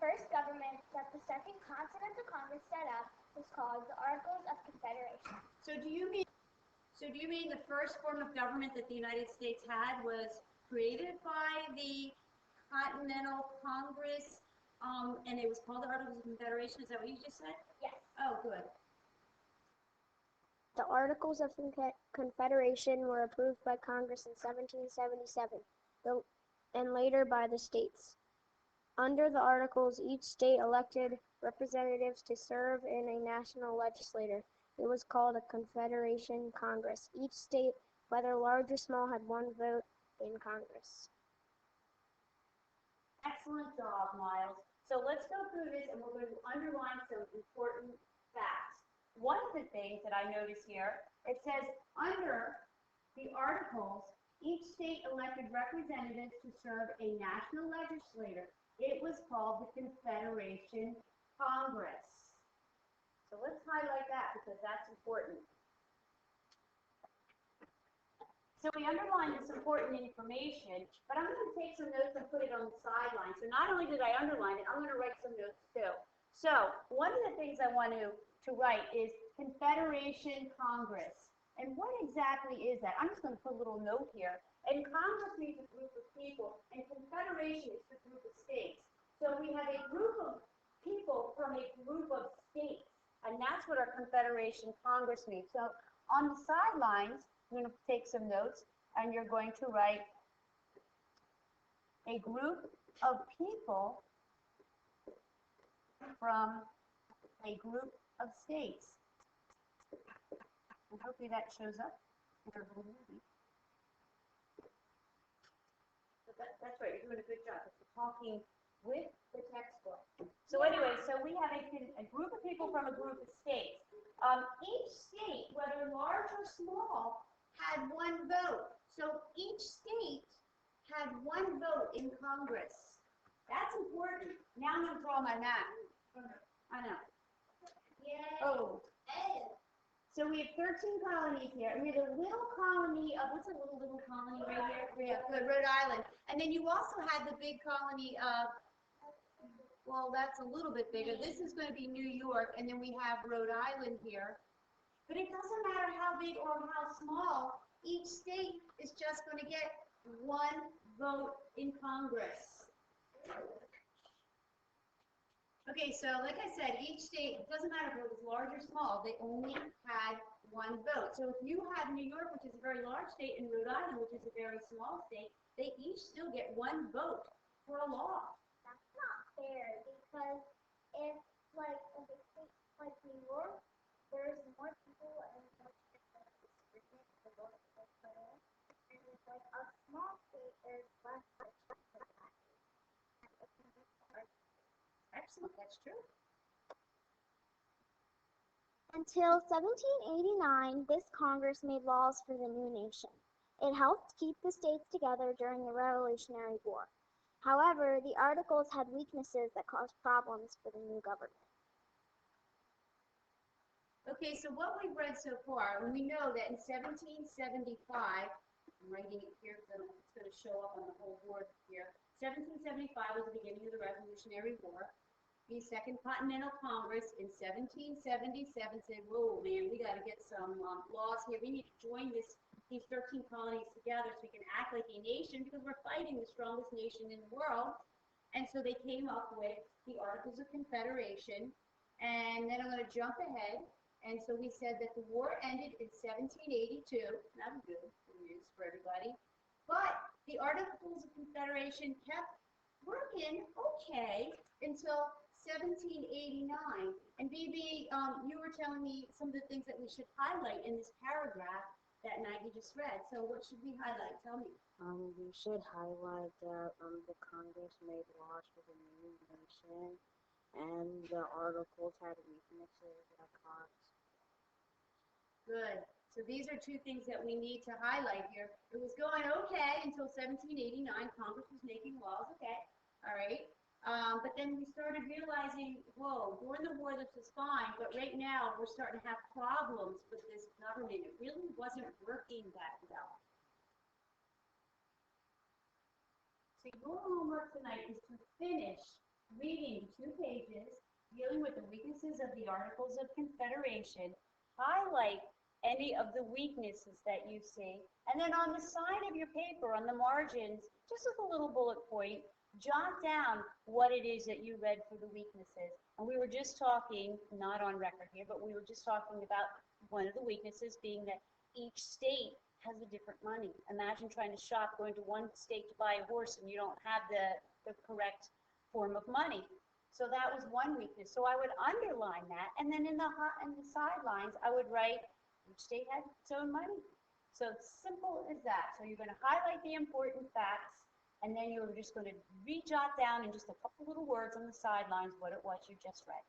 first government that the Second Continental Congress set up was called the Articles of Confederation. So do you mean the first form of government that the United States had was created by the Continental Congress, and it was called the Articles of Confederation? Is that what you just said? Yes. Oh, good. The Articles of Confederation were approved by Congress in 1777 and later by the states. Under the Articles, each state elected representatives to serve in a national legislature. It was called a Confederation Congress. Each state, whether large or small, had one vote in Congress. Excellent job, Miles. So let's go through this, and we're going to underline some important facts. One of the things that I notice here, it says under the Articles, each state elected representatives to serve a national legislature. It was called the Confederation Congress. So let's highlight that because that's important. So we underlined this important information, but I'm going to take some notes and put it on the sideline. So not only did I underline it, I'm going to write some notes too. So one of the things I want to write is Confederation Congress. And what exactly is that? I'm just going to put a little note here. And Congress means a group of people, and Confederation is a group of states. So we have a group of people from a group of states, and that's what our Confederation Congress means. So on the sidelines, you're going to take some notes, and you're going to write a group of people from a group of states. And hopefully that shows up in our little movie. So that's right, you're doing a good job. You're talking with the textbook. So anyway, so we have a group of people from a group of states. Each state, whether large or small, had one vote. So each state had one vote in Congress. That's important. Now I'm going to draw my map. I know. Yay. Oh. So we have 13 colonies here. And we have a little colony of, what's a little colony right here? We have Rhode Island. And then you also had the big colony of, well, that's a little bit bigger. This is going to be New York. And then we have Rhode Island here. But it doesn't matter how big or how small, each state is just going to get one vote in Congress. Okay, so like I said, each state, it doesn't matter if it was large or small, they only had one vote. So if you have New York, which is a very large state, and Rhode Island, which is a very small state, they each still get one vote for a law. That's not fair because if a state like New York, there's more people and more the vote they put in. And it's like a small state, there's less people. Excellent, that's true. Until 1789, this Congress made laws for the new nation. It helped keep the states together during the Revolutionary War. However, the Articles had weaknesses that caused problems for the new government. Okay, so what we've read so far, and we know that in 1775, I'm writing it here because it's going to show up on the whole board here. 1775 was the beginning of the Revolutionary War. The Second Continental Congress in 1777 said, whoa, man, we got to get some laws here. We need to join these 13 colonies together so we can act like a nation because we're fighting the strongest nation in the world. And so they came up with the Articles of Confederation. And then I'm going to jump ahead. And so we said that the war ended in 1782. That was good news for everybody. But the Articles of Confederation kept working okay until 1789. And BB, you were telling me some of the things that we should highlight in this paragraph that night you just read. So what should we highlight? Tell me. We should highlight that the Congress made laws for the new nation, and the Articles had weaknesses that caused. Good. So these are two things that we need to highlight here. It was going okay until 1789. Congress was making laws, okay. All right. But then we started realizing, whoa, during the war this was fine, but right now we're starting to have problems with this government. It really wasn't working that well. So your homework tonight is to finish reading 2 pages, dealing with the weaknesses of the Articles of Confederation, highlight any of the weaknesses that you see, and then on the side of your paper, on the margins, just as a little bullet point, jot down what it is that you read for the weaknesses. And we were just talking, not on record here, but we were just talking about one of the weaknesses being that each state has a different money. Imagine trying to shop, going to one state to buy a horse, and you don't have the correct form of money. So that was one weakness. So I would underline that, and then in the sidelines, I would write each state had its own money. So it's simple as that. So you're going to highlight the important facts, and then you're just going to re-jot down in just a couple little words on the sidelines what it was you just read.